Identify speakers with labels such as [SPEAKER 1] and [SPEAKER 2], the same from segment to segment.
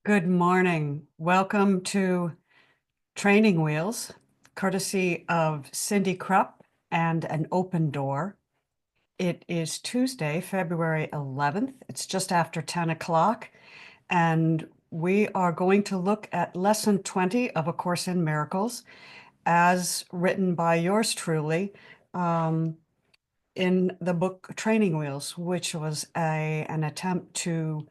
[SPEAKER 1] Good morning. Welcome to Training Wheels, courtesy of Cindy Krupp and an open door. It is Tuesday, February 11th. It's just after 10 o'clock, and we are going to look at Lesson 20 of A Course in Miracles, as written by yours truly, in the book Training Wheels, which was an attempt to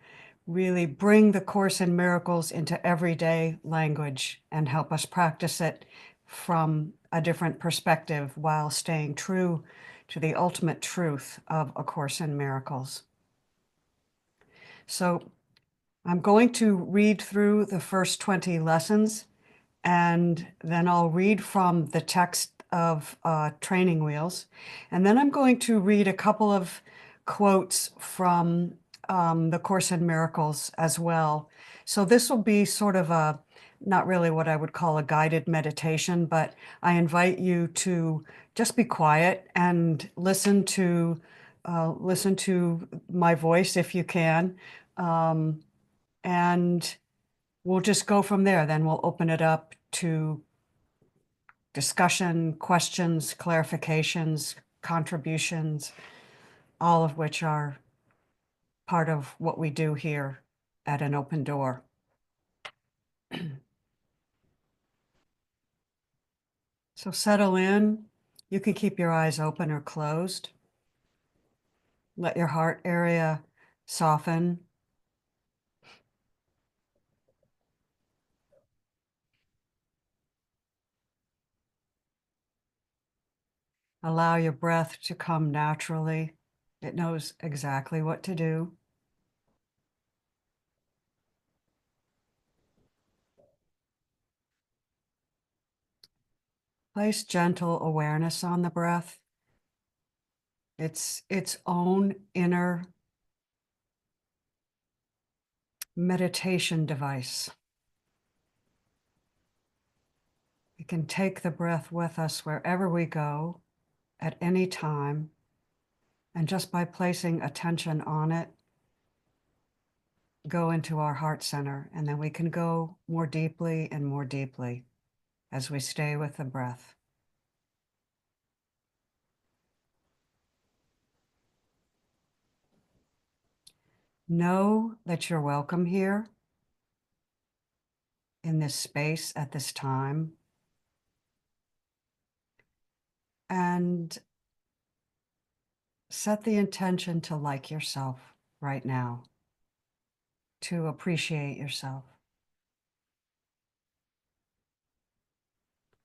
[SPEAKER 1] really bring the Course in Miracles into everyday language and help us practice it from a different perspective while staying true to the ultimate truth of A Course in Miracles. So I'm going to read through the first 20 lessons, and then I'll read from the text of Training Wheels. And then I'm going to read a couple of quotes from the Course in Miracles as well. So this will be sort of not really what I would call a guided meditation, but I invite you to just be quiet and listen to my voice if you can. And we'll just go from there. Then we'll open it up to discussion, questions, clarifications, contributions, all of which are part of what we do here at An Open Door. So settle in. You can keep your eyes open or closed. Let your heart area soften. Allow your breath to come naturally. It knows exactly what to do. Place gentle awareness on the breath. It's its own inner meditation device. We can take the breath with us wherever we go at any time. And just by placing attention on it, go into our heart center. And then we can go more deeply and more deeply as we stay with the breath. Know that you're welcome here in this space at this time. And set the intention to like yourself right now, to appreciate yourself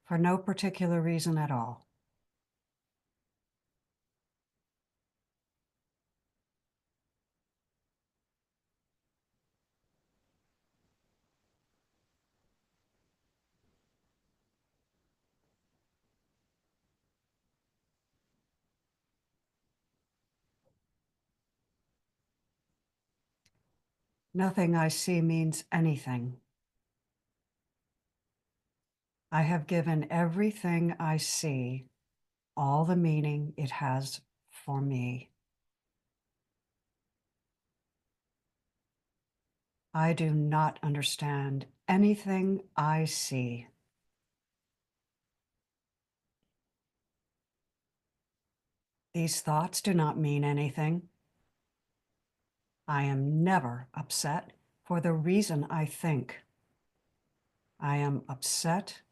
[SPEAKER 1] for no particular reason at all. Nothing I see means anything. I have given everything I see all the meaning it has for me. I do not understand anything I see. These thoughts do not mean anything. I am never upset for the reason I think. I am upset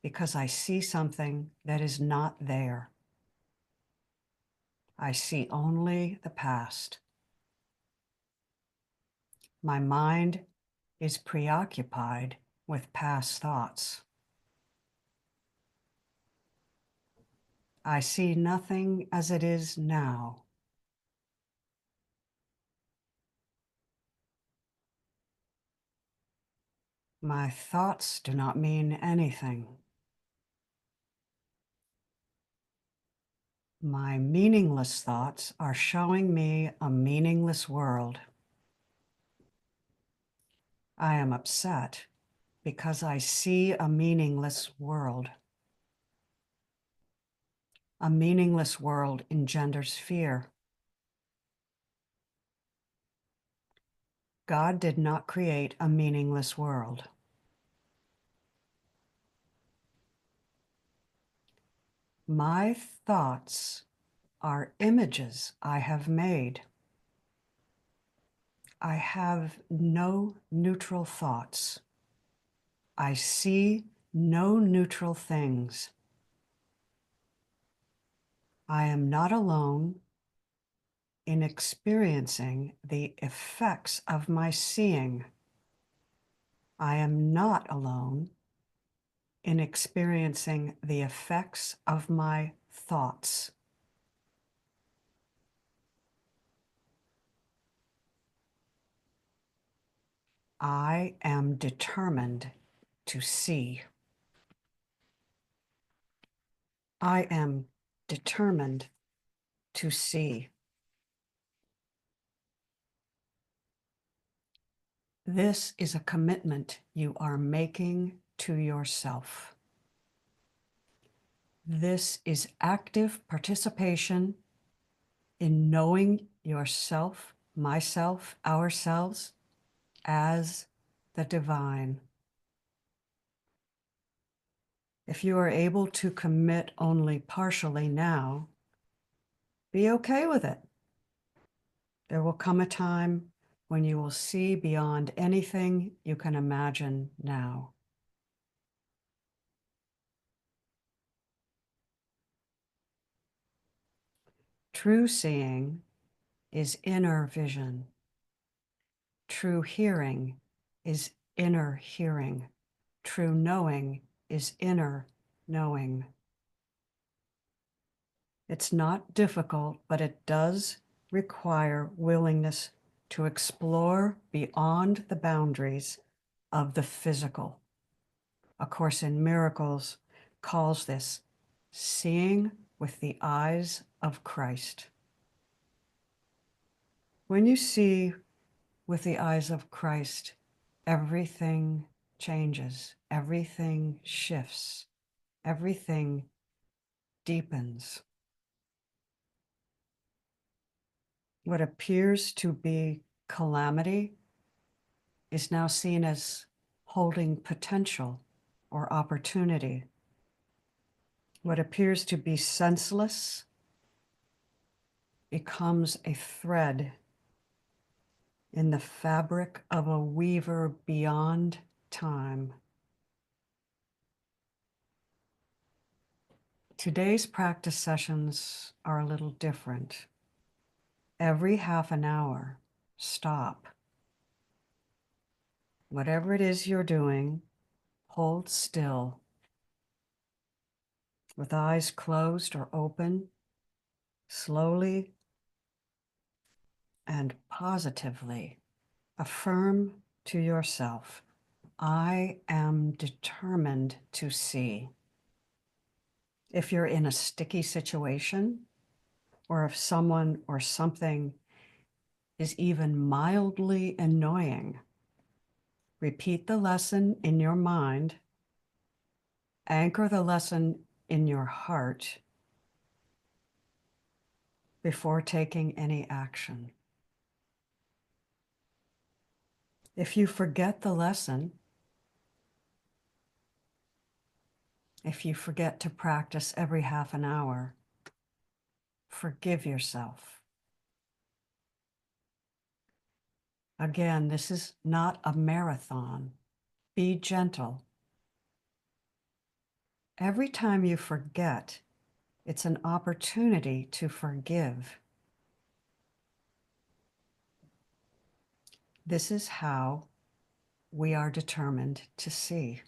[SPEAKER 1] because I see something that is not there. I see only the past. My mind is preoccupied with past thoughts. I see nothing as it is now. My thoughts do not mean anything. My meaningless thoughts are showing me a meaningless world. I am upset because I see a meaningless world. A meaningless world engenders fear. God did not create a meaningless world. My thoughts are images I have made. I have no neutral thoughts. I see no neutral things. I am not alone in experiencing the effects of my seeing. I am not alone in experiencing the effects of my thoughts. I am determined to see. I am determined to see. This is a commitment you are making to yourself. This is active participation in knowing yourself, myself, ourselves as the divine. If you are able to commit only partially now, be okay with it. There will come a time when you will see beyond anything you can imagine now. True seeing is inner vision. True hearing is inner hearing. True knowing is inner knowing. It's not difficult, but it does require willingness to explore beyond the boundaries of the physical. A Course in Miracles calls this seeing with the eyes of Christ. When you see with the eyes of Christ, everything changes, everything shifts, everything deepens. What appears to be calamity is now seen as holding potential or opportunity. What appears to be senseless becomes a thread in the fabric of a weaver beyond time. Today's practice sessions are a little different. Every half an hour, stop. Whatever it is you're doing, hold still. With eyes closed or open, slowly and positively affirm to yourself, I am determined to see. If you're in a sticky situation, or if someone or something is even mildly annoying, repeat the lesson in your mind, anchor the lesson in your heart before taking any action. If you forget the lesson, if you forget to practice every half an hour, forgive yourself. Again, this is not a marathon. Be gentle. Every time you forget, it's an opportunity to forgive. This is how we are determined to see.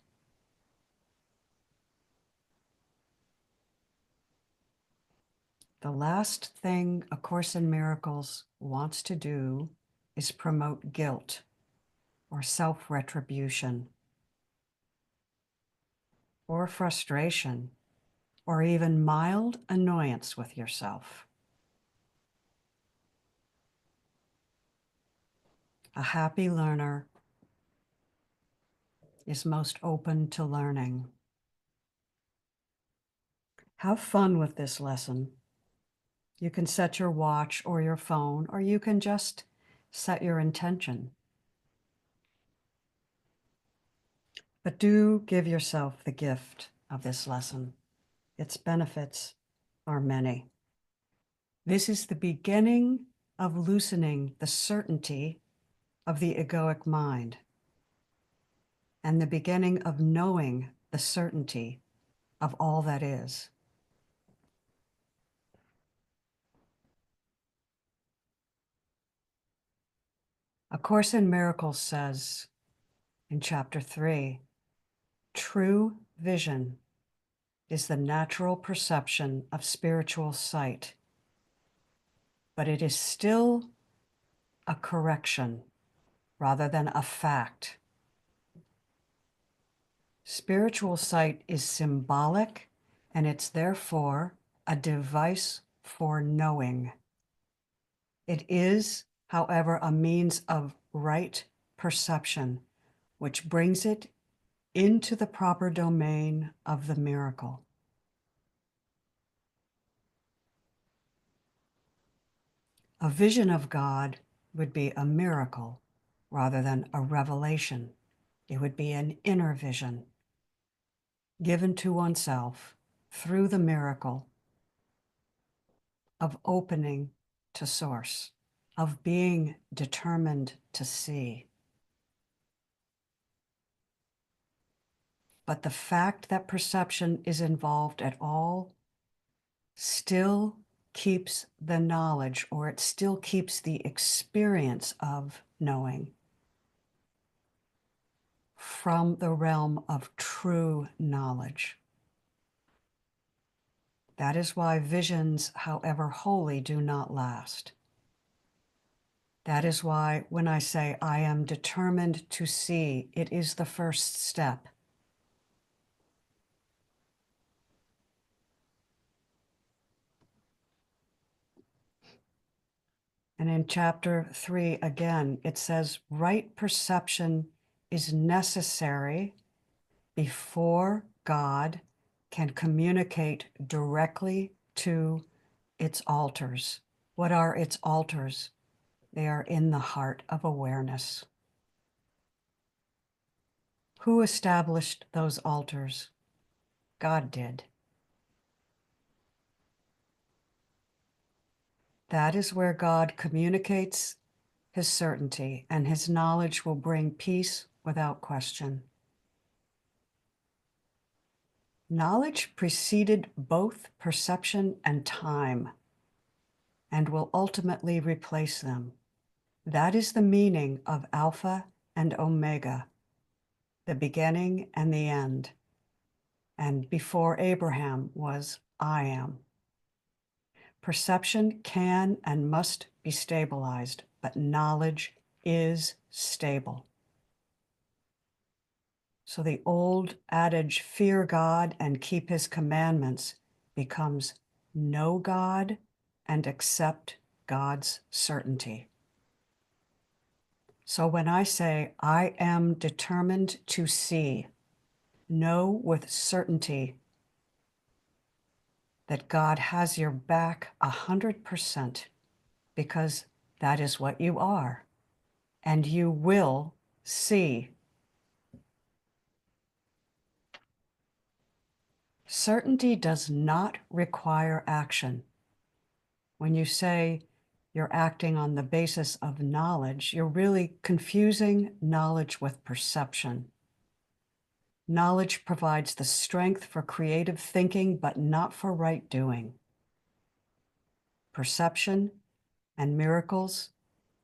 [SPEAKER 1] The last thing A Course in Miracles wants to do is promote guilt or self-retribution or frustration or even mild annoyance with yourself. A happy learner is most open to learning. Have fun with this lesson. You can set your watch or your phone, or you can just set your intention. But do give yourself the gift of this lesson. Its benefits are many. This is the beginning of loosening the certainty of the egoic mind and the beginning of knowing the certainty of all that is. A Course in Miracles says in chapter 3, true vision is the natural perception of spiritual sight, but it is still a correction rather than a fact. Spiritual sight is symbolic, and it's therefore a device for knowing. It is, however, a means of right perception, which brings it into the proper domain of the miracle. A vision of God would be a miracle rather than a revelation. It would be an inner vision given to oneself through the miracle of opening to Source, of being determined to see. But the fact that perception is involved at all still keeps the knowledge, or it still keeps the experience of knowing from the realm of true knowledge. That is why visions, however holy, do not last. That is why when I say I am determined to see, it is the first step. And in chapter 3, again, it says right perception is necessary before God can communicate directly to its altars. What are its altars? They are in the heart of awareness. Who established those altars? God did. That is where God communicates his certainty, and his knowledge will bring peace without question. Knowledge preceded both perception and time and will ultimately replace them. That is the meaning of Alpha and Omega, the beginning and the end. And before Abraham was I am. Perception can and must be stabilized, but knowledge is stable. So the old adage, fear God and keep his commandments, becomes know God and accept God's certainty. So when I say, I am determined to see, know with certainty that God has your back 100%, because that is what you are, and you will see. Certainty does not require action. When you say you're acting on the basis of knowledge, you're really confusing knowledge with perception. Knowledge provides the strength for creative thinking, but not for right doing. Perception and miracles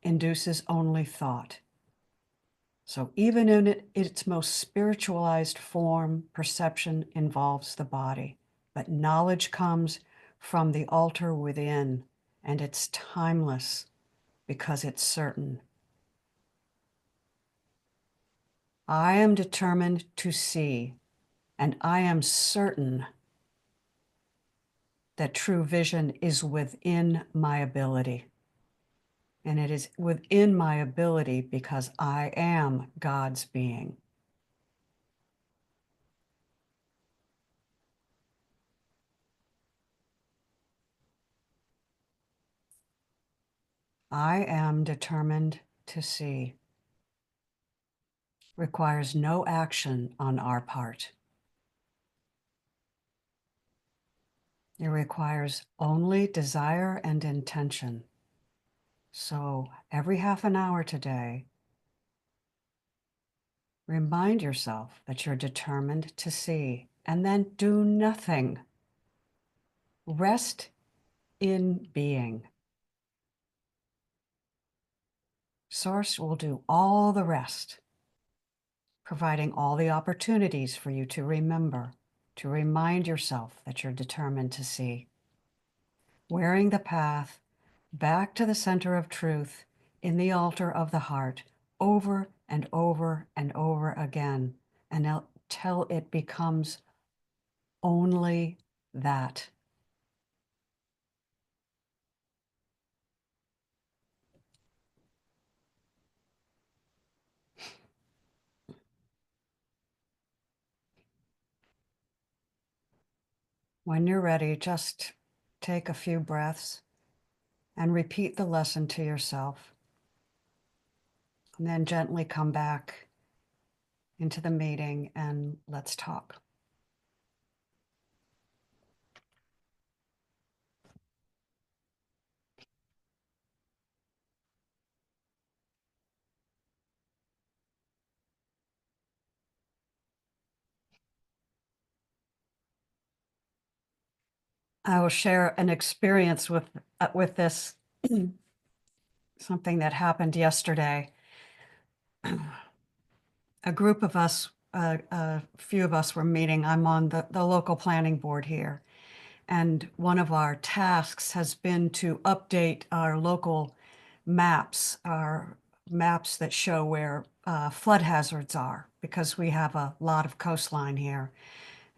[SPEAKER 1] induces only thought. So even in its most spiritualized form, perception involves the body, but knowledge comes from the altar within, and it's timeless because it's certain. I am determined to see, and I am certain that true vision is within my ability. And it is within my ability because I am God's being. I am determined to see. requires no action on our part. It requires only desire and intention. So every half an hour today, remind yourself that you're determined to see, and then do nothing. Rest in being. Source will do all the rest, providing all the opportunities for you to remember, to remind yourself that you're determined to see. Wearing the path back to the center of truth in the altar of the heart over and over and over again until it becomes only that. When you're ready, just take a few breaths and repeat the lesson to yourself. And then gently come back into the meeting and let's talk. I will share an experience with this, something that happened yesterday. A group of us, a few of us were meeting. I'm on the local planning board here. And one of our tasks has been to update our local maps, our maps that show where flood hazards are, because we have a lot of coastline here.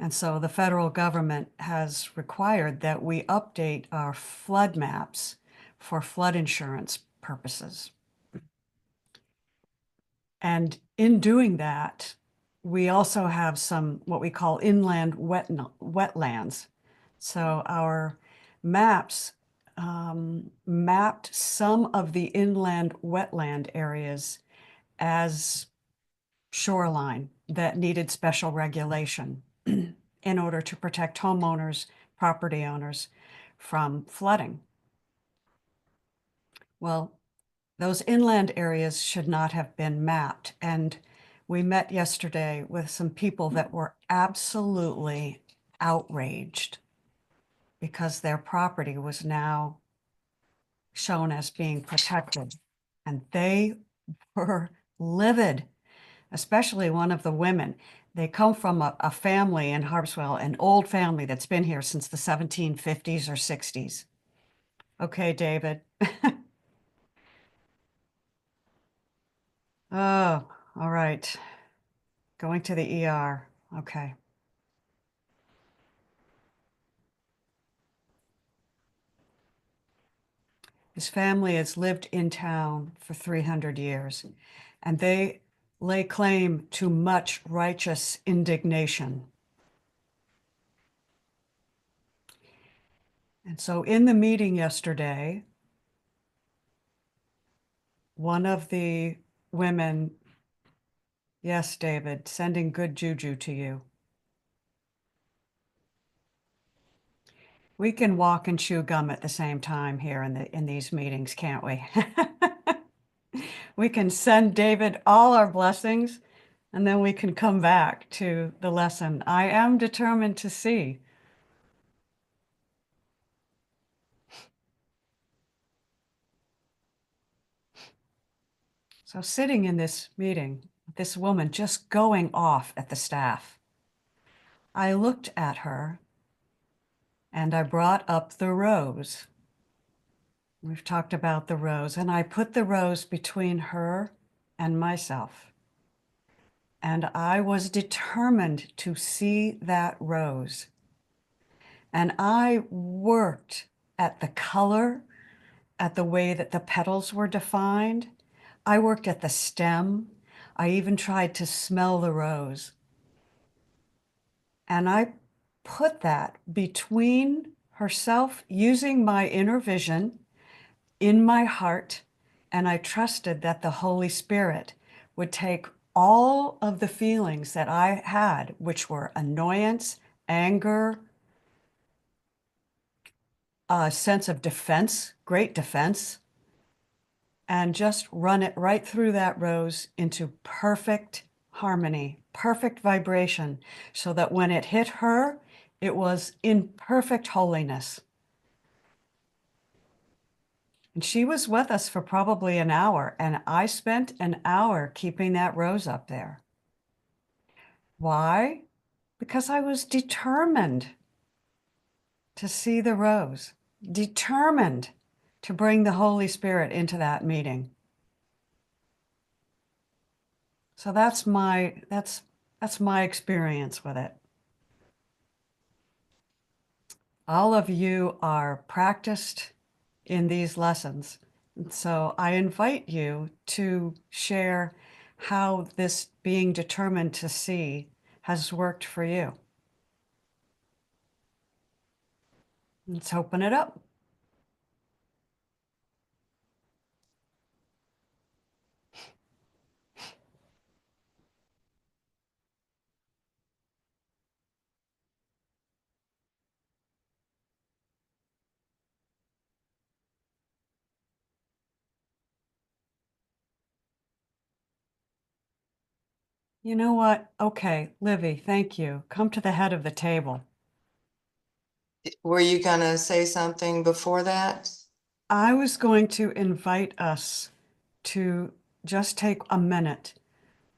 [SPEAKER 1] And so the federal government has required that we update our flood maps for flood insurance purposes. And in doing that, we also have some what we call inland wetlands. So our maps mapped some of the inland wetland areas as shoreline that needed special regulation in order to protect homeowners, property owners from flooding. Well, those inland areas should not have been mapped. And we met yesterday with some people that were absolutely outraged because their property was now shown as being protected. And they were livid, especially one of the women. They come from a family in Harpswell, an old family that's been here since the 1750s or 60s. Okay, David. Oh, all right. Going to the ER. Okay. His family has lived in town for 300 years, and they lay claim to much righteous indignation. And so in the meeting yesterday, one of the women, yes, David, sending good juju to you. We can walk and chew gum at the same time here in these meetings, can't we? We can send David all our blessings, and then we can come back to the lesson. I am determined to see. So sitting in this meeting, this woman just going off at the staff, I looked at her and I brought up the rose. We've talked about the rose, and I put the rose between her and myself. And I was determined to see that rose. And I worked at the color, at the way that the petals were defined. I worked at the stem. I even tried to smell the rose. And I put that between herself, using my inner vision in my heart, and I trusted that the Holy Spirit would take all of the feelings that I had, which were annoyance, anger, a sense of defense, great defense, and just run it right through that rose into perfect harmony, perfect vibration, so that when it hit her, it was in perfect holiness. And she was with us for probably an hour, and I spent an hour keeping that rose up there. Why? Because I was determined to see the rose, determined to bring the Holy Spirit into that meeting. So that's my experience with it. All of you are practiced in these lessons. So I invite you to share how this being determined to see has worked for you. Let's open it up. You know what? Okay, Livy, thank you. Come to the head of the table.
[SPEAKER 2] Were you gonna say something before that?
[SPEAKER 1] I was going to invite us to just take a minute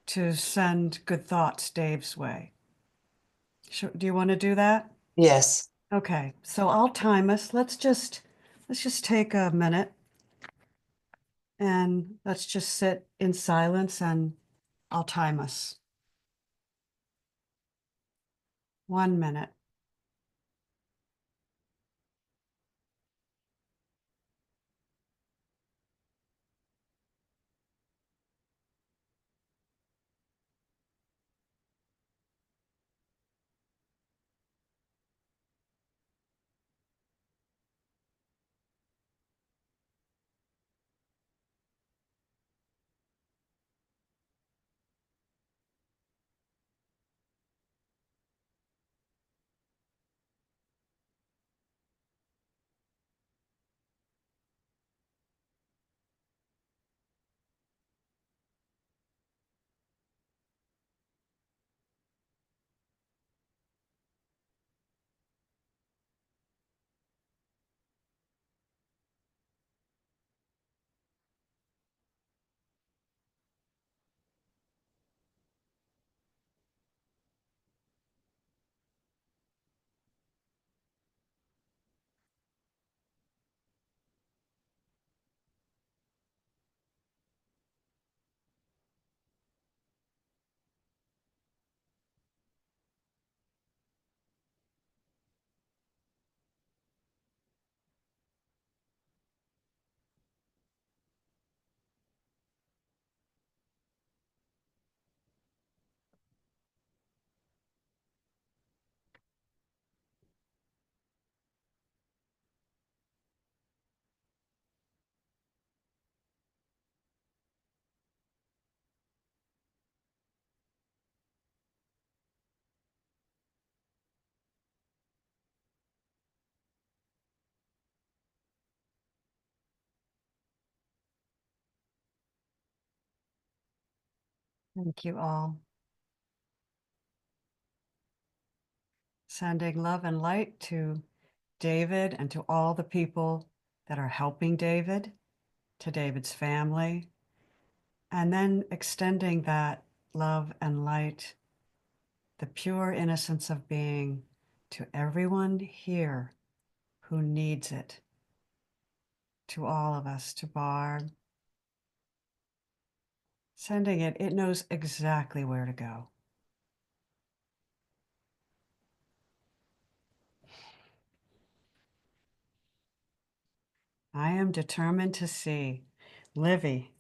[SPEAKER 1] to send good thoughts Dave's way. Do you want to do that?
[SPEAKER 2] Yes.
[SPEAKER 1] Okay, so I'll time us. Let's just take a minute and let's just sit in silence and I'll time us. 1 minute. Thank you all. Sending love and light to David and to all the people that are helping David, to David's family, and then extending that love and light, the pure innocence of being, to everyone here who needs it, to all of us, to Barb. Sending it, it knows exactly where to go. I am determined to see. Livy,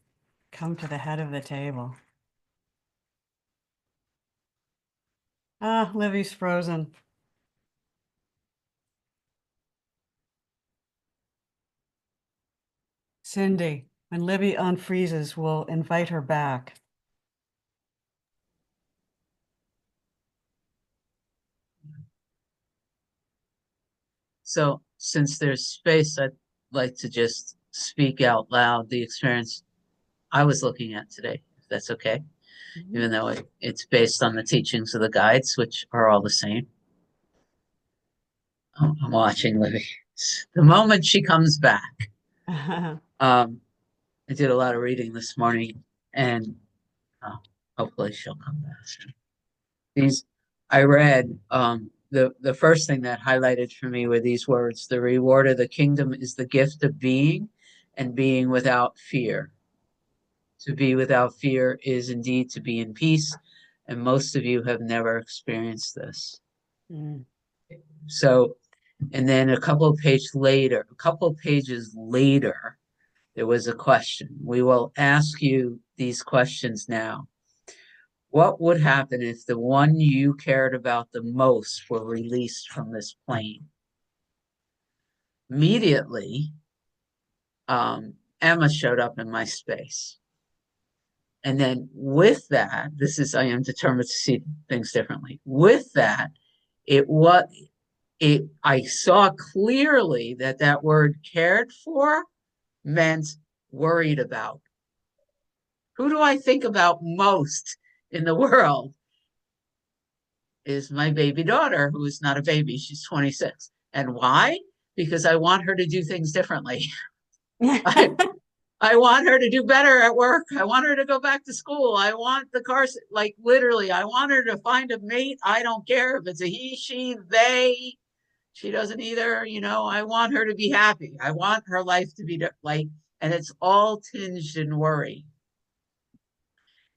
[SPEAKER 1] come to the head of the table. Ah, Livy's frozen. Cindy, when Livy unfreezes, we'll invite her back.
[SPEAKER 3] So since there's space, I'd like to just speak out loud the experience I was looking at today, if that's okay,
[SPEAKER 1] Mhm.
[SPEAKER 3] even though it's based on the teachings of the guides, which are all the same. I'm watching Libby. The moment she comes back, um, I did a lot of reading this morning, and hopefully she'll come back. These I read the first thing that highlighted for me were these words: the reward of the kingdom is the gift of being and being without fear. To be without fear is indeed to be in peace, and most of you have never experienced this.
[SPEAKER 1] Mm.
[SPEAKER 3] So, and then a couple of pages later, there was a question. We will ask you these questions now. What would happen if the one you cared about the most were released from this plane? Immediately, Emma showed up in my space. And then with that, I am determined to see things differently. With that, I saw clearly that that word cared for meant worried about. Who do I think about most in the world? Is my baby daughter, who is not a baby, she's 26. And why? Because I want her to do things differently. I, I want her to do better at work. I want her to go back to school. I want the car, like literally, I want her to find a mate. I don't care if it's a he, she, they. She doesn't either. I want her to be happy. I want her life to be like, and it's all tinged in worry.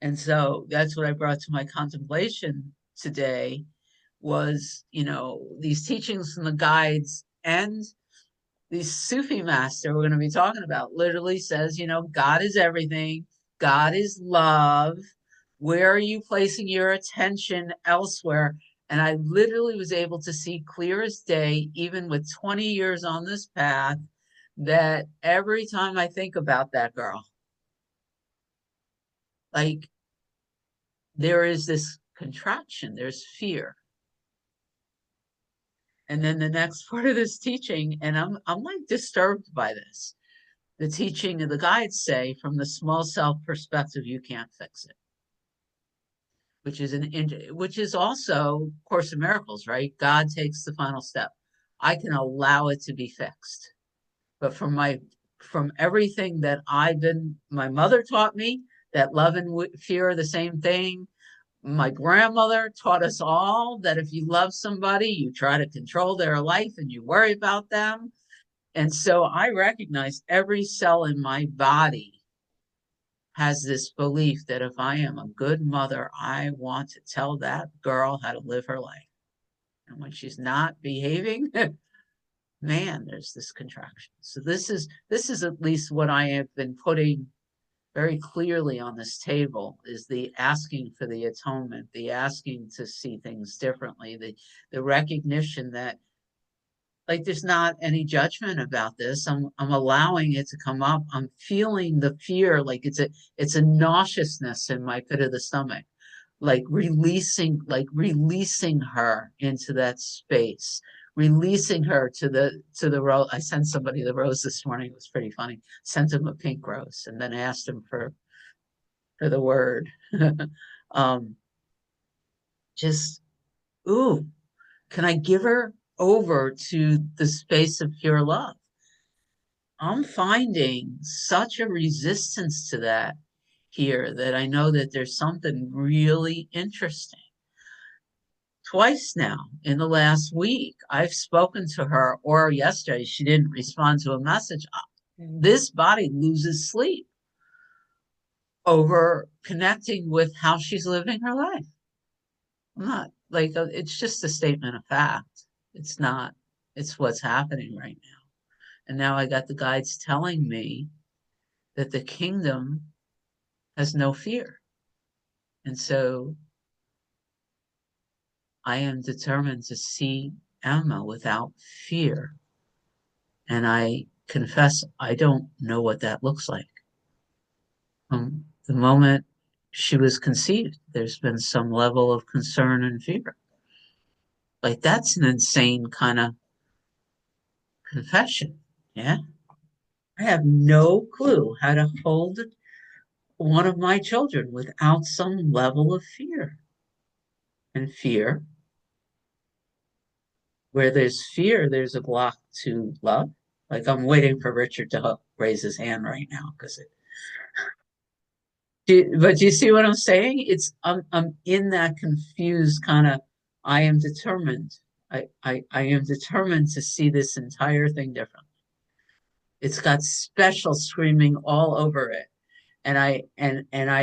[SPEAKER 3] And so that's what I brought to my contemplation today was, these teachings from the guides and the Sufi master we're going to be talking about literally says, God is everything. God is love. Where are you placing your attention elsewhere? And I literally was able to see clear as day, even with 20 years on this path, that every time I think about that girl, like there is this contraction, there's fear. And then the next part of this teaching, and I'm like disturbed by this. The teaching of the guides say, from the small self perspective, you can't fix it, which is also Course in Miracles, right? God takes the final step. I can allow it to be fixed, but from everything that my mother taught me that love and fear are the same thing. My grandmother taught us all that if you love somebody, you try to control their life and you worry about them. And so I recognize every cell in my body has this belief that if I am a good mother, I want to tell that girl how to live her life. And when she's not behaving, man, there's this contraction. So this is at least what I have been putting very clearly on this table is the asking for the atonement, the asking to see things differently, the recognition that like there's not any judgment about this. I'm allowing it to come up. I'm feeling the fear, like it's a nauseousness in my pit of the stomach, like releasing her into that space, releasing her to the rose. I sent somebody the rose this morning. It was pretty funny. Sent him a pink rose and then asked him for the word. um, just ooh, can I give her over to the space of pure love? I'm finding such a resistance to that here that I know that there's something really interesting. Twice now in the last week, I've spoken to her, or yesterday, she didn't respond to a message. This body loses sleep over connecting with how she's living her life. I'm not like, it's just a statement of fact. It's not, it's what's happening right now. And now I got the guides telling me that the kingdom has no fear. And so I am determined to see Emma without fear. And I confess, I don't know what that looks like. From the moment she was conceived, there's been some level of concern and fear. Like that's an insane kind of Confession. Yeah. I have no clue how to hold one of my children without some level of fear. And fear, where there's fear, there's a block to love. Like I'm waiting for Richard to raise his hand right now because but do you see what I'm saying? I'm in that confused kind of. I am determined. I am determined to see this entire thing different. It's got special screaming all over it, and I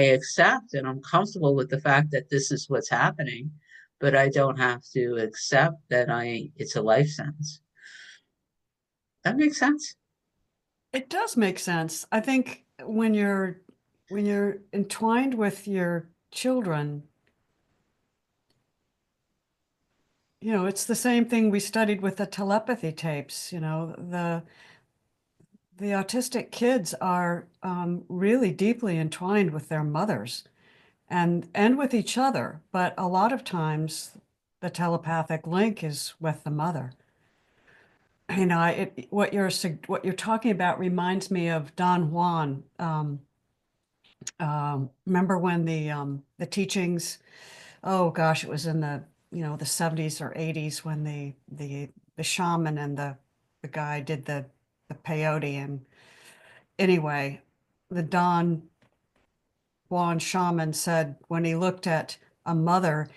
[SPEAKER 3] accept and I'm comfortable with the fact that this is what's happening, but I don't have to accept that I it's a life sentence. That makes sense.
[SPEAKER 1] It does make sense. I think when you're entwined with your children, you know, it's the same thing we studied with the telepathy tapes. You know, the autistic kids are really deeply entwined with their mothers and with each other, but a lot of times the telepathic link is with the mother. You know, what you're talking about reminds me of Don Juan. Remember when the teachings? Oh gosh, it was in the the 70s or 80s when the shaman and the guy did the peyote. And anyway, the Don Juan shaman said when he looked at a mother,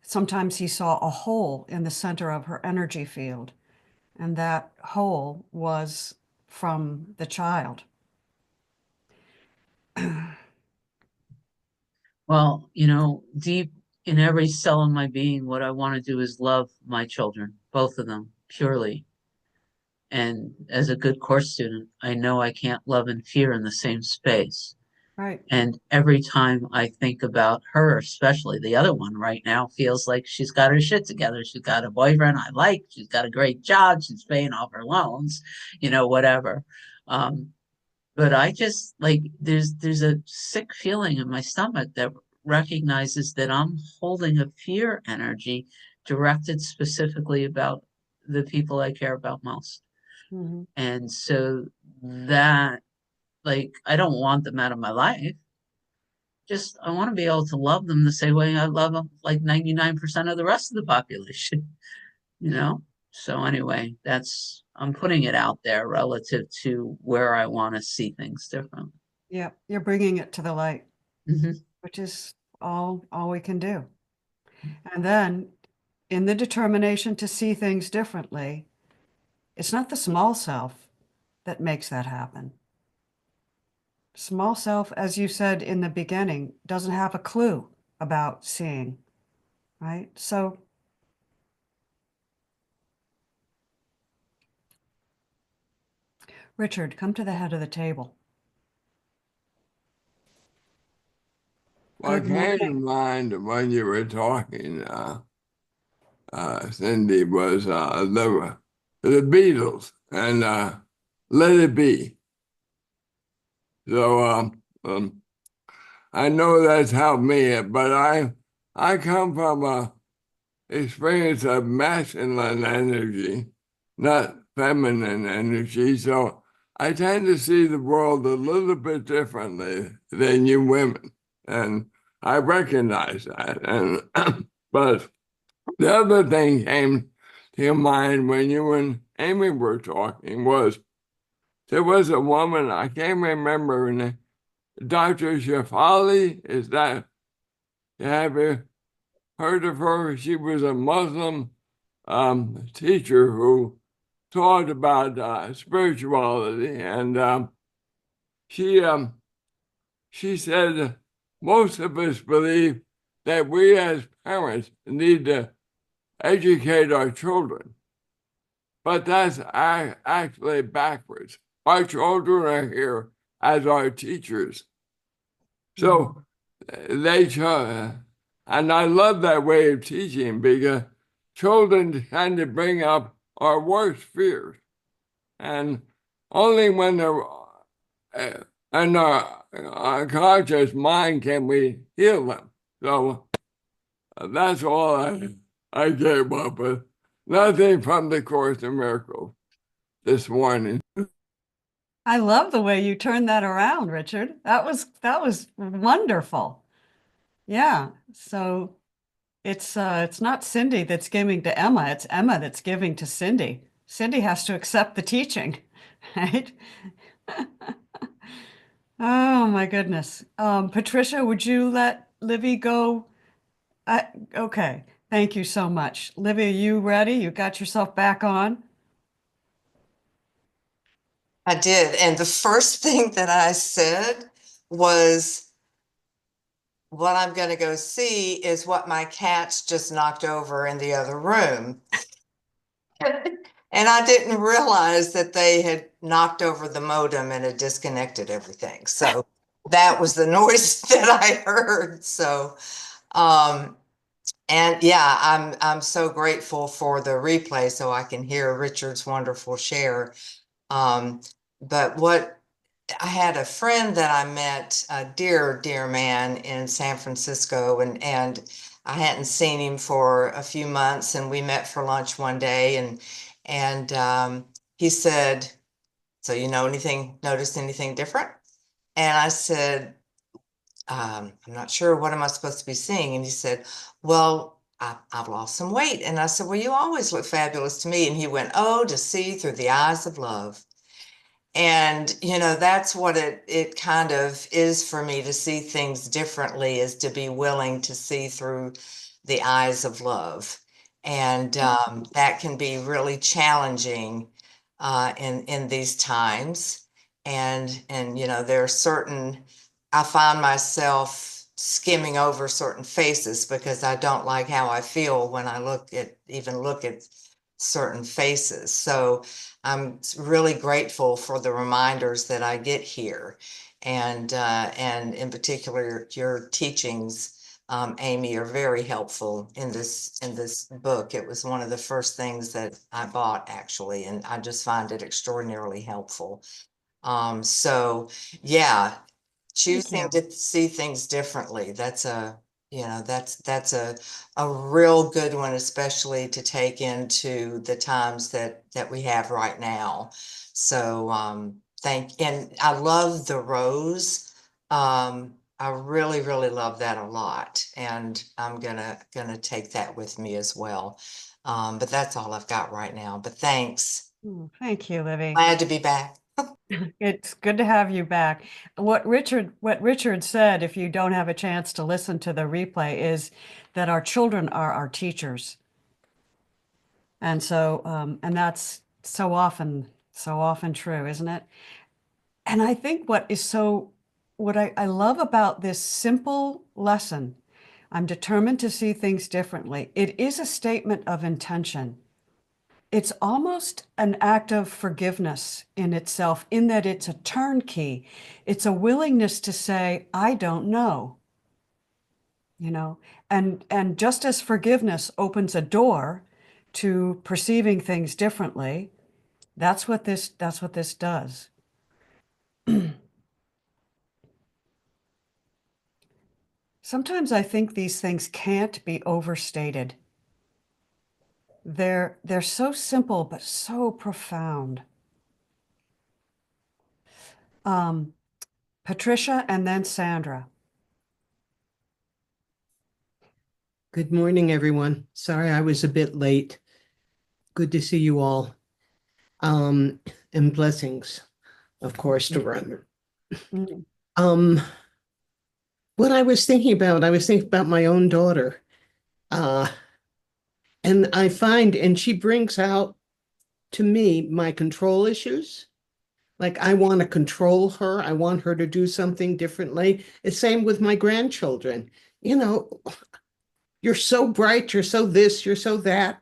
[SPEAKER 1] sometimes he saw a hole in the center of her energy field, and that hole was from the child.
[SPEAKER 3] Well, deep in every cell of my being, what I want to do is love my children, both of them, purely. And as a good course student, I know I can't love and fear in the same space.
[SPEAKER 1] Right.
[SPEAKER 3] And every time I think about her, especially the other one right now, feels like she's got her shit together. She's got a boyfriend I like. She's got a great job. She's paying off her loans, whatever. Um, but I just like there's a sick feeling in my stomach that recognizes that I'm holding a fear energy directed specifically about the people I care about most.
[SPEAKER 1] Hmm.
[SPEAKER 3] And so that like I don't want them out of my life. Just I want to be able to love them the same way I love them like 99% of the rest of the population, you know? So anyway, that's I'm putting it out there relative to where I want to see things different.
[SPEAKER 1] Yeah, you're bringing it to the light,
[SPEAKER 3] Hmm.
[SPEAKER 1] which is all we can do. And then in the determination to see things differently, it's not the small self that makes that happen. Small self, as you said in the beginning, doesn't have a clue about seeing, right? So, Richard, come to the head of the table.
[SPEAKER 4] What
[SPEAKER 1] Good
[SPEAKER 4] came to
[SPEAKER 1] morning.
[SPEAKER 4] mind when you were talking, Cindy, was the Beatles and Let It Be. So I know that's helped me, but I come from a experience of masculine energy, not feminine energy. So I tend to see the world a little bit differently than you women. And I recognize that. And but the other thing came to your mind when you and Amy were talking was there was a woman, I can't remember her name, Dr. Shafali, is that, have you heard of her? She was a Muslim teacher who taught about spirituality, and she she said most of us believe that we as parents need to educate our children, but that's actually backwards. Our children are here as our teachers,
[SPEAKER 1] Mhm.
[SPEAKER 4] so they and I love that way of teaching because children tend to bring up our worst fears, and only when they're in our conscious mind can we heal them. So that's all I came up with. Nothing from the Course in Miracles. this morning.
[SPEAKER 1] I love the way you turned that around, Richard. That was wonderful. Yeah. So it's not Cindy that's giving to Emma, it's Emma that's giving to Cindy. Cindy has to accept the teaching, right? Oh my goodness. Patricia, would you let Livy go? Okay. Thank you so much. Livy, are you ready? You got yourself back on?
[SPEAKER 2] I did. And the first thing that I said was, what I'm going to go see is what my cats just knocked over in the other room. And I didn't realize that they had knocked over the modem and had disconnected everything. So that was the noise that I heard. So, and yeah, I'm so grateful for the replay so I can hear Richard's wonderful share. But what I had a friend that I met, a dear man in San Francisco, and I hadn't seen him for a few months, and we met for lunch one day, and he said, "So you know noticed anything different?" And I said, "I'm not sure. What am I supposed to be seeing?" And he said, "Well, I've lost some weight." And I said, "Well, you always look fabulous to me." And he went, "Oh, to see through the eyes of love." And, that's what it kind of is for me, to see things differently, is to be willing to see through the eyes of love. And that can be really challenging in these times. And there are certain, I find myself skimming over certain faces because I don't like how I feel when I even look at certain faces. So I'm really grateful for the reminders that I get here, and in particular your teachings, Amy, are very helpful in this book. It was one of the first things that I bought, actually, and I just find it extraordinarily helpful. So yeah, choosing to see things differently, that's a real good one, especially to take into the times that we have right now. So and I love the rose. I really love that a lot, and I'm gonna take that with me as well. But that's all I've got right now. But thanks.
[SPEAKER 1] Thank you, Livy.
[SPEAKER 2] Glad to be back.
[SPEAKER 1] It's good to have you back. What Richard said, if you don't have a chance to listen to the replay, is that our children are our teachers. And so, and that's so often true, isn't it? And I think what I love about this simple lesson, I'm determined to see things differently. It is a statement of intention. It's almost an act of forgiveness in itself, in that it's a turnkey. It's a willingness to say, I don't know, and just as forgiveness opens a door to perceiving things differently, that's what this does. Sometimes I think these things can't be overstated. They're so simple but so profound. Patricia and then Sandra.
[SPEAKER 5] Good morning, everyone. Sorry I was a bit late. Good to see you all. And blessings, of course, to Run. What I was thinking about my own daughter. And I find, and she brings out to me my control issues. Like, I want to control her. I want her to do something differently. It's same with my grandchildren. You're so bright, you're so this, you're so that.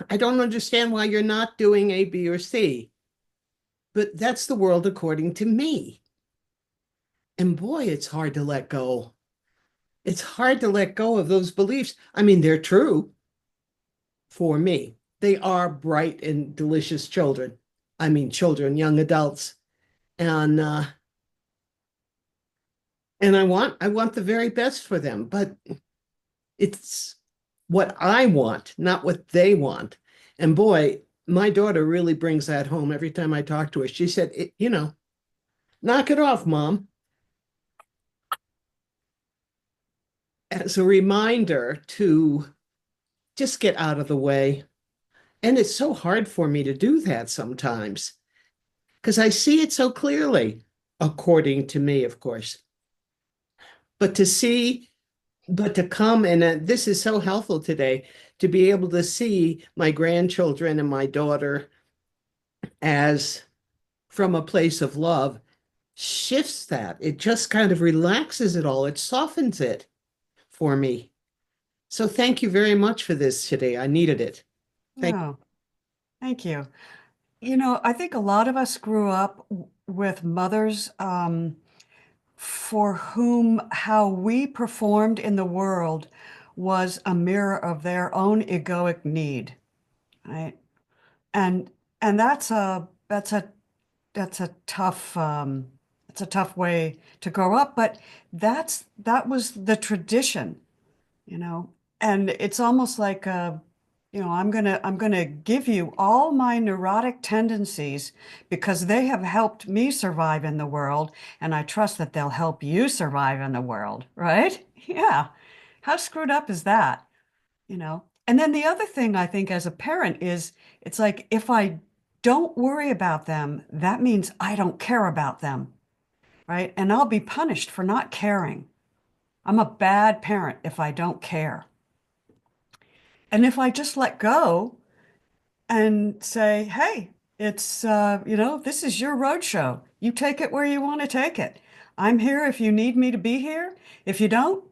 [SPEAKER 5] I don't understand why you're not doing A, B, or C. But that's the world according to me. And boy, it's hard to let go. It's hard to let go of those beliefs. I mean, they're true for me. They are bright and delicious children. I mean, children, young adults. And I want the very best for them, but it's what I want, not what they want. And boy, my daughter really brings that home every time I talk to her. She said, knock it off, Mom. As a reminder to just get out of the way. And it's so hard for me to do that sometimes because I see it so clearly, according to me, of course. But to see, but to come, and this is so helpful today, to be able to see my grandchildren and my daughter as from a place of love shifts that. It just kind of relaxes it all. It softens it for me. So thank you very much for this today. I needed it. Thank
[SPEAKER 1] No, thank you. I think a lot of us grew up with mothers for whom how we performed in the world was a mirror of their own egoic need, right? And and that's a tough it's a tough way to grow up, but that was the tradition, you know. And it's almost like I'm gonna give you all my neurotic tendencies because they have helped me survive in the world, and I trust that they'll help you survive in the world, right? Yeah. How screwed up is that, you know? And then the other thing I think as a parent is it's like if I don't worry about them, that means I don't care about them, right? And I'll be punished for not caring. I'm a bad parent if I don't care. And if I just let go and say, hey, this is your road show. You take it where you want to take it. I'm here if you need me to be here. If you don't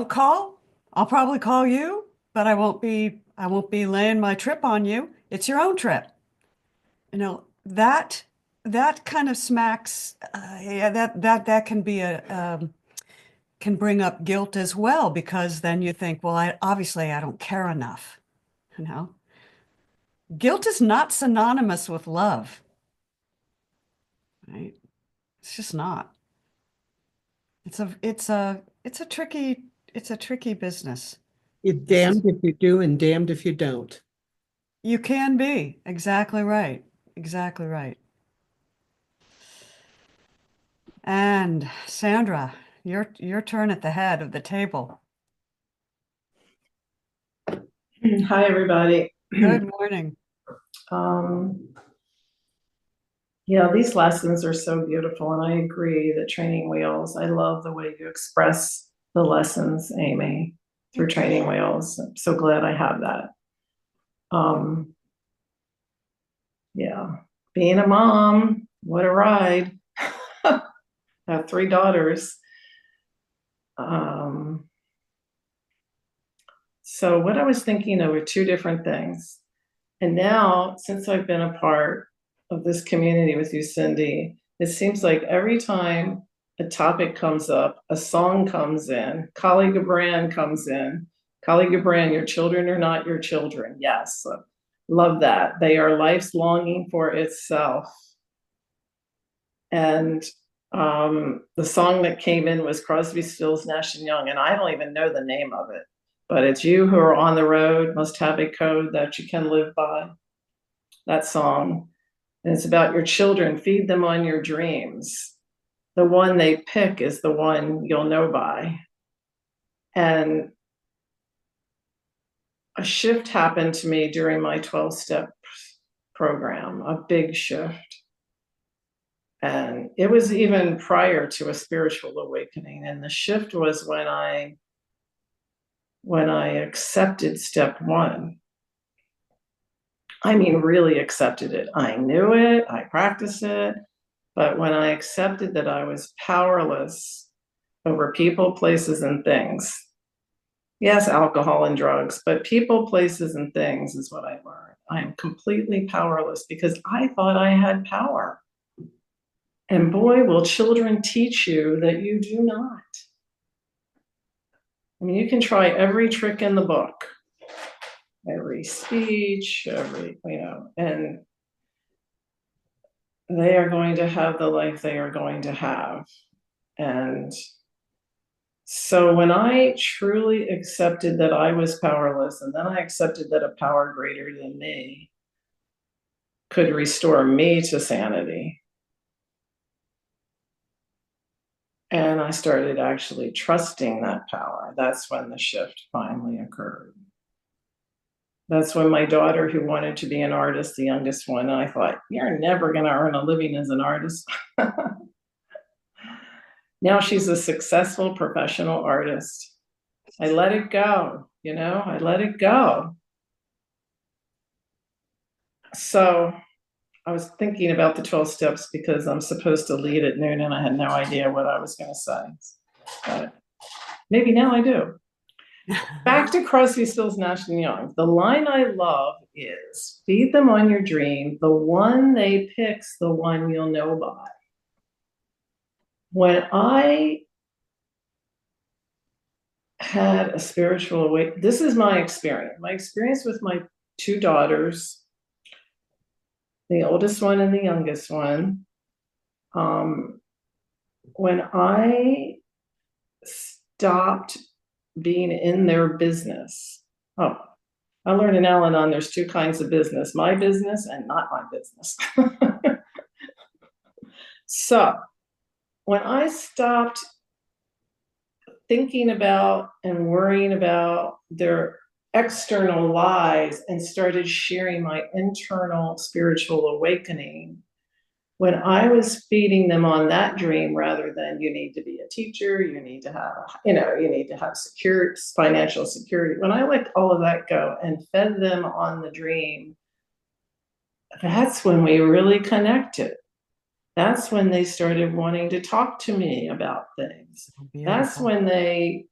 [SPEAKER 1] call. I'll probably call you, but I won't be laying my trip on you. It's your own trip. That kind of smacks, yeah, that can be can bring up guilt as well, because then you think, well, I don't care enough, you know? Guilt is not synonymous with love, right? It's just not. It's a tricky business.
[SPEAKER 5] you. You're damned if you do and damned if you don't.
[SPEAKER 1] You can be exactly right. Exactly right. And Sandra, your turn at the head of the table.
[SPEAKER 6] Hi, everybody.
[SPEAKER 1] Good morning.
[SPEAKER 6] Um, yeah, these lessons are so beautiful, and I agree that Training Wheels, I love the way you express the lessons, Amy, through Training Wheels. I'm so glad I have that. Yeah, being a mom, what a ride. I have 3 daughters. So what I was thinking of were 2 different things. And now, since I've been a part of this community with you, Cindy, it seems like every time a topic comes up, a song comes in, Kali Gibran comes in. Kali Gibran, your children are not your children. Yes, love that. They are life's longing for itself. And the song that came in was Crosby, Stills, Nash and Young, and I don't even know the name of it, but it's you who are on the road must have a code that you can live by. That song. And it's about your children. Feed them on your dreams. The one they pick is the one you'll know by. And a shift happened to me during my 12-step program, a big shift. And it was even prior to a spiritual awakening. And the shift was when I accepted step 1. I mean, really accepted it. I knew it, I practiced it, but when I accepted that I was powerless over people, places, and things. Yes, alcohol and drugs, but people, places, and things is what I learned. I am completely powerless because I thought I had power. And boy, will children teach you that you do not. I mean, you can try every trick in the book, every speech, and they are going to have the life they are going to have. And so when I truly accepted that I was powerless, and then I accepted that a power greater than me could restore me to sanity. And I started actually trusting that power. That's when the shift finally occurred. That's when my daughter, who wanted to be an artist, the youngest one, and I thought, you're never going to earn a living as an artist. Now she's a successful professional artist. I let it go, I let it go. So I was thinking about the 12 steps because I'm supposed to lead at noon and I had no idea what I was going to say. But maybe now I do. Back to Crosby, Stills, Nash and Young. The line I love is, feed them on your dream. The one they pick's the one you'll know by. When I had a spiritual awakening, this is my experience. My experience with my two daughters, the oldest one and the youngest one. When I stopped being in their business. Oh, I learned in Al-Anon there's two kinds of business, my business and not my business. So when I stopped thinking about and worrying about their external lies and started sharing my internal spiritual awakening, when I was feeding them on that dream rather than you need to be a teacher, you need to have, you need to have secure financial security. When I let all of that go and fed them on the dream, that's when we really connected. That's when they started wanting to talk to me about things. That's when they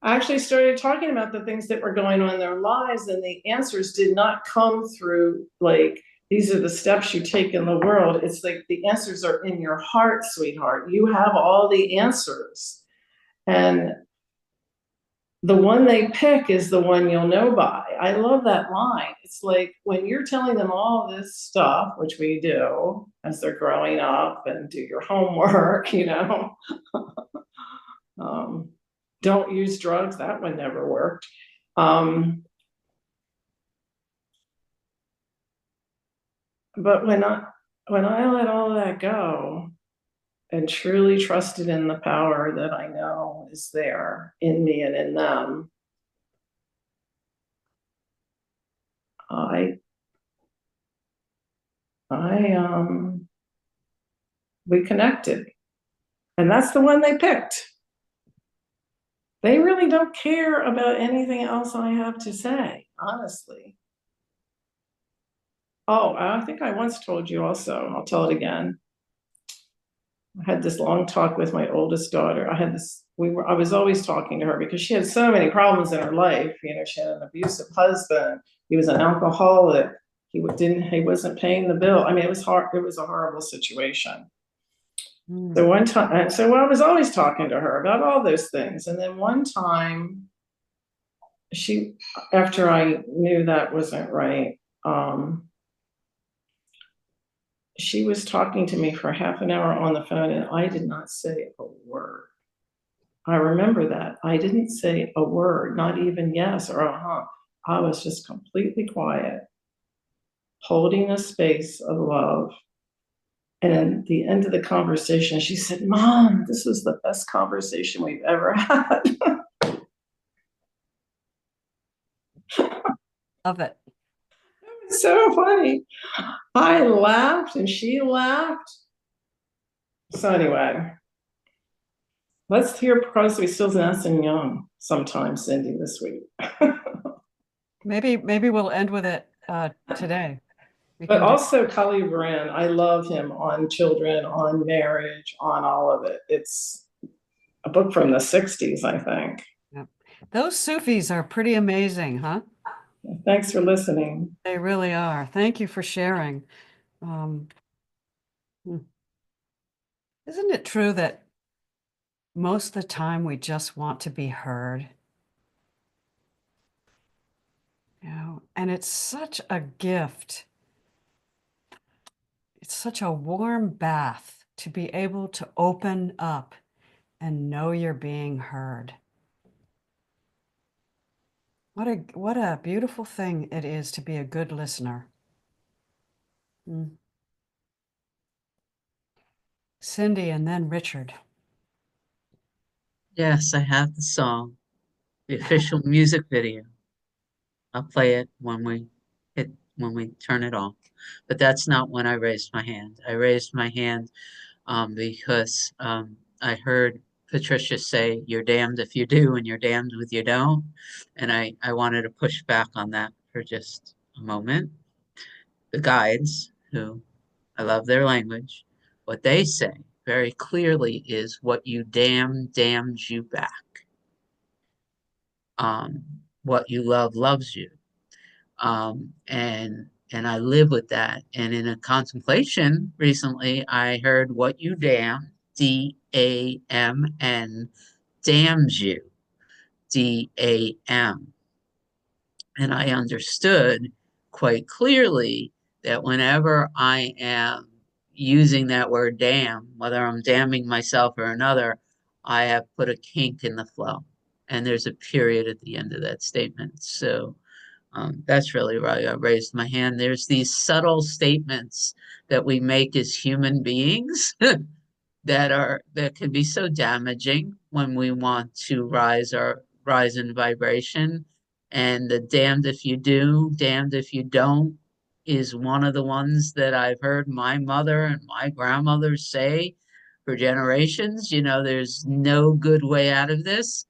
[SPEAKER 6] actually started talking about the things that were going on in their lives, and the answers did not come through like, these are the steps you take in the world. It's like the answers are in your heart, sweetheart. You have all the answers. And the one they pick is the one you'll know by. I love that line. It's like when you're telling them all this stuff, which we do as they're growing up, and do your homework, don't use drugs. That one never worked. But when I let all that go and truly trusted in the power that I know is there in me and in them, we connected. And that's the one they picked. They really don't care about anything else I have to say, honestly. Oh, I think I once told you also, I'll tell it again. I had this long talk with my oldest daughter. I was always talking to her because she had so many problems in her life. She had an abusive husband. He was an alcoholic. He wasn't paying the bill. I mean, it was hard. It was a horrible situation. So one time, I was always talking to her about all those things. And then one time, after I knew that wasn't right, she was talking to me for half an hour on the phone, and I did not say a word. I remember that. I didn't say a word, not even yes or uh-huh. I was just completely quiet, holding a space of love. And at the end of the conversation, she said, "Mom, this was the best conversation we've ever had."
[SPEAKER 1] Love it.
[SPEAKER 6] So funny. I laughed and she laughed. So anyway, let's hear Crosby, Stills, Nash and Young sometime, Cindy, this week.
[SPEAKER 1] Maybe we'll end with it today.
[SPEAKER 6] But also Kali Baran, I love him on children, on marriage, on all of it. It's a book from the 60s, I think.
[SPEAKER 1] Yeah. Those Sufis are pretty amazing, huh?
[SPEAKER 6] Thanks for listening.
[SPEAKER 1] They really are. Thank you for sharing. Isn't it true that most of the time we just want to be heard? And it's such a gift. It's such a warm bath to be able to open up and know you're being heard. What a beautiful thing it is to be a good listener. Mm. Cindy and then Richard.
[SPEAKER 3] Yes, I have the song, the official music video. I'll play it when we turn it off. But that's not when I raised my hand. I raised my hand because I heard Patricia say, "You're damned if you do, and you're damned if you don't." And I wanted to push back on that for just a moment. The guides, who I love their language, what they say very clearly is what you damn damns you back. What you love loves you. And I live with that. And in a contemplation recently, I heard what you damn, DAMN, damns you, DAM. And I understood quite clearly that whenever I am using that word damn, whether I'm damning myself or another, I have put a kink in the flow. And there's a period at the end of that statement. So that's really why I raised my hand. There's these subtle statements that we make as human beings that can be so damaging when we want to rise in vibration. And the damned if you do, damned if you don't is one of the ones that I've heard my mother and my grandmother say for generations. You know, there's no good way out of this.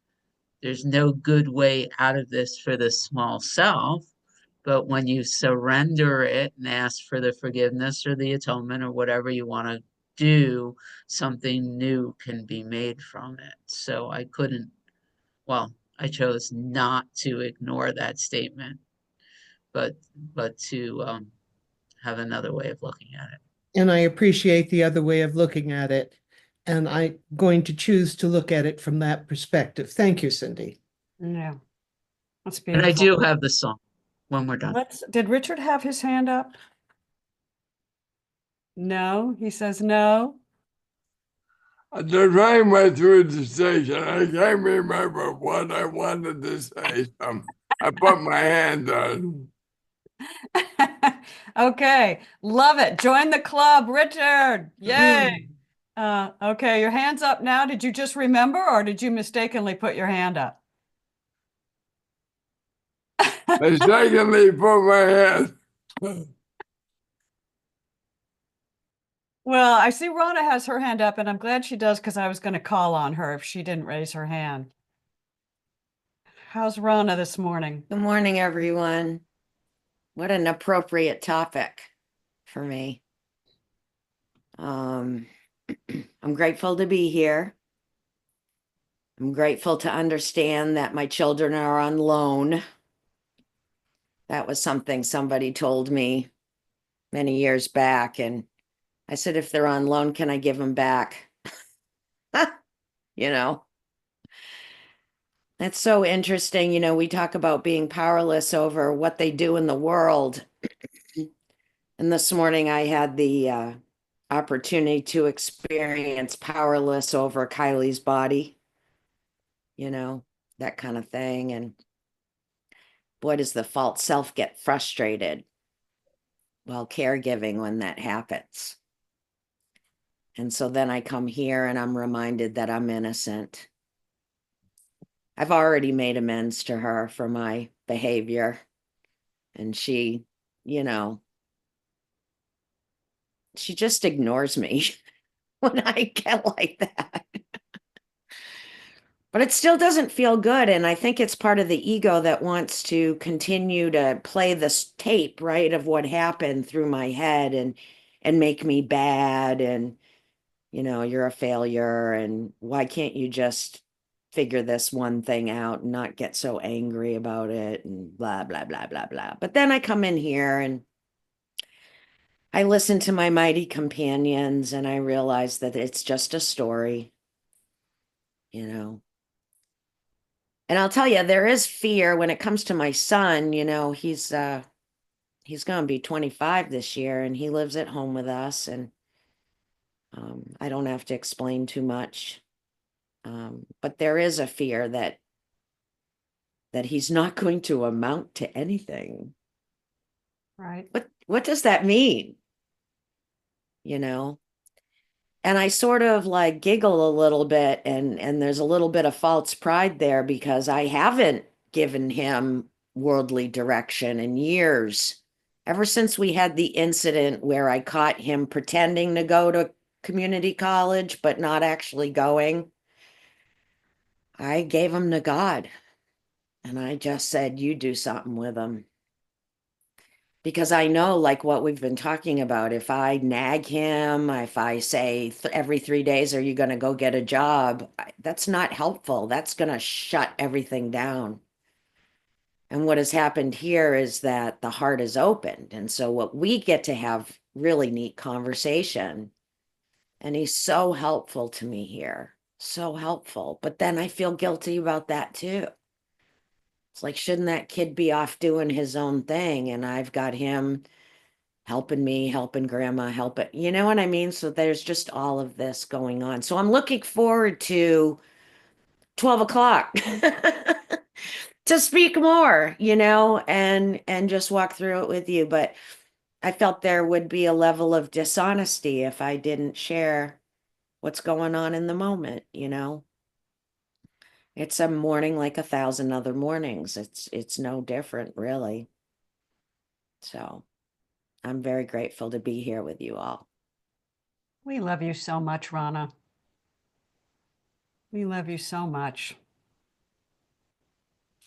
[SPEAKER 3] There's no good way out of this for the small self. But when you surrender it and ask for the forgiveness or the atonement or whatever you want to do, something new can be made from it. So I couldn't, well, I chose not to ignore that statement, but to have another way of looking at it.
[SPEAKER 5] And I appreciate the other way of looking at it. And I'm going to choose to look at it from that perspective. Thank you, Cindy.
[SPEAKER 1] Yeah, that's
[SPEAKER 3] And I
[SPEAKER 1] beautiful.
[SPEAKER 3] do have the song when we're done.
[SPEAKER 1] Did Richard have his hand up? No, he says no.
[SPEAKER 4] The train went through the station. I can't remember what I wanted to say. So I put my hand on.
[SPEAKER 1] Okay, love it. Join the club, Richard. Yay. Okay, your hand's up now. Did you just remember or did you mistakenly put your hand up?
[SPEAKER 4] Mistakenly put my hand.
[SPEAKER 1] Well, I see Rhonda has her hand up and I'm glad she does because I was going to call on her if she didn't raise her hand. How's Rhonda this morning?
[SPEAKER 7] Good morning, everyone. What an appropriate topic for me. I'm grateful to be here. I'm grateful to understand that my children are on loan. That was something somebody told me many years back. And I said, if they're on loan, can I give them back? You know, that's so interesting. You know, we talk about being powerless over what they do in the world. And this morning I had the opportunity to experience powerless over Kylie's body, you know, that kind of thing. And boy, does the false self get frustrated while caregiving when that happens. And so then I come here and I'm reminded that I'm innocent. I've already made amends to her for my behavior. And she, you know, she just ignores me when I get like that. But it still doesn't feel good. And I think it's part of the ego that wants to continue to play this tape, right, of what happened through my head and make me bad. And, you know, you're a failure. And why can't you just figure this one thing out and not get so angry about it and blah, blah, blah, blah, blah. But then I come in here and I listen to my mighty companions and I realize that it's just a story, you know. And I'll tell you, there is fear when it comes to my son. You know, he's going to be 25 this year, and he lives at home with us, and I don't have to explain too much. But there is a fear that he's not going to amount to anything.
[SPEAKER 1] Right.
[SPEAKER 7] What does that mean? you know? And I sort of like giggle a little bit, and there's a little bit of false pride there because I haven't given him worldly direction in years. Ever since we had the incident where I caught him pretending to go to community college but not actually going, I gave him to God. And I just said, you do something with him. Because I know, like what we've been talking about, if I nag him, if I say every 3 days, are you going to go get a job? That's not helpful. That's going to shut everything down. And what has happened here is that the heart is opened. And so what we get to have really neat conversation. And he's so helpful to me here. So helpful. But then I feel guilty about that too. It's like, shouldn't that kid be off doing his own thing? And I've got him helping me, helping grandma, helping, you know what I mean? So there's just all of this going on. So I'm looking forward to 12 o'clock to speak more, and just walk through it with you. But I felt there would be a level of dishonesty if I didn't share what's going on in the moment. It's a morning like 1,000 other mornings. It's no different, really. So I'm very grateful to be here with you all.
[SPEAKER 1] We love you so much, Rana. We love you so much.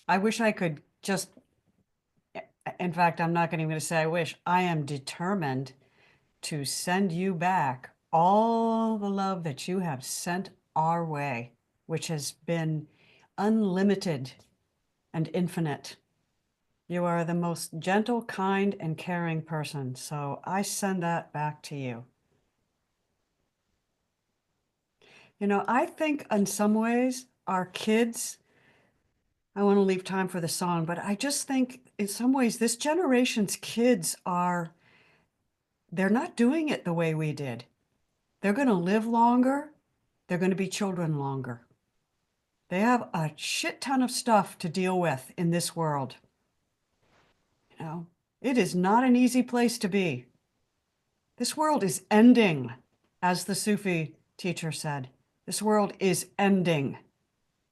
[SPEAKER 1] I wish I could just, in fact, I'm not even going to say I wish. I am determined to send you back all the love that you have sent our way, which has been unlimited and infinite. You are the most gentle, kind, and caring person. So I send that back to you. I think in some ways our kids, I want to leave time for the song, but I just think in some ways this generation's kids they're not doing it the way we did. They're going to live longer. They're going to be children longer. They have a shit ton of stuff to deal with in this world. It is not an easy place to be. This world is ending, as the Sufi teacher said. This world is ending.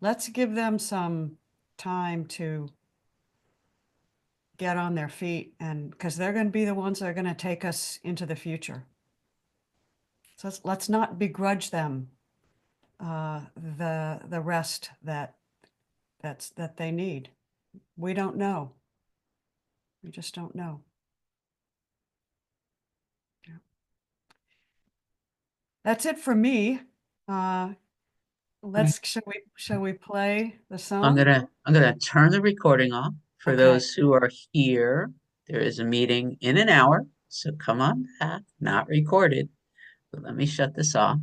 [SPEAKER 1] Let's give them some time to get on their feet, and because they're going to be the ones that are going to take us into the future. So let's not begrudge them the rest that they need. We don't know. We just don't know. Yeah. That's it for me. Shall we play the
[SPEAKER 3] I'm
[SPEAKER 1] song?
[SPEAKER 3] gonna turn the recording off for
[SPEAKER 1] Okay.
[SPEAKER 3] those who are here. There is a meeting in an hour, so come on back, not recorded. But let me shut this off.